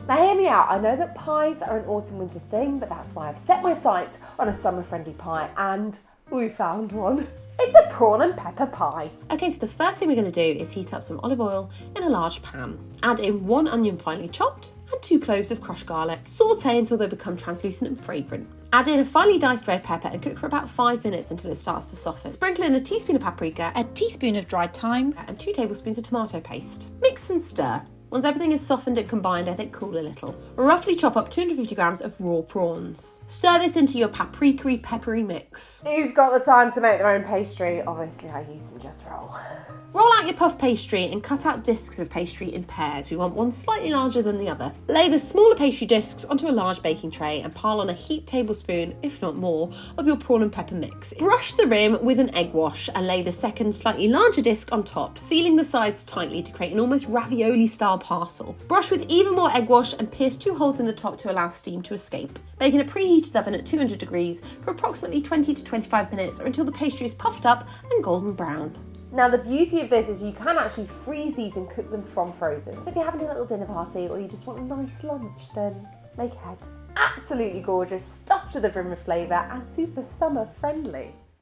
Now hear me out, I know that pies are an autumn-winter thing, but that's why I've set my sights on a summer-friendly pie, and we found one. It's a prawn and pepper pie. Okay, so the first thing we're going to do is heat up some olive oil in a large pan. Add in 1 onion finely chopped and 2 cloves of crushed garlic. Saute until they become translucent and fragrant. Add in a finely diced red pepper and cook for about 5 minutes until it starts to soften. Sprinkle in a teaspoon of paprika, a teaspoon of dried thyme, and 2 tablespoons of tomato paste. Mix and stir. Once everything is softened and combined, let it cool a little. Roughly chop up 250 grams of raw prawns. Stir this into your paprika-y, peppery mix. Who's got the time to make their own pastry? Obviously I use them just roll. Roll out your puff pastry and cut out discs of pastry in pairs. We want one slightly larger than the other. Lay the smaller pastry discs onto a large baking tray and pile on a heaped tablespoon, if not more, of your prawn and pepper mix. Brush the rim with an egg wash and lay the second, slightly larger disc on top, sealing the sides tightly to create an almost ravioli-style parcel. Brush with even more egg wash and pierce 2 holes in the top to allow steam to escape. Bake in a preheated oven at 200 degrees for approximately 20 to 25 minutes or until the pastry is puffed up and golden brown. Now the beauty of this is you can actually freeze these and cook them from frozen. So if you're having a little dinner party or you just want a nice lunch, then make ahead. Absolutely gorgeous, stuffed to the brim with flavour and super summer friendly.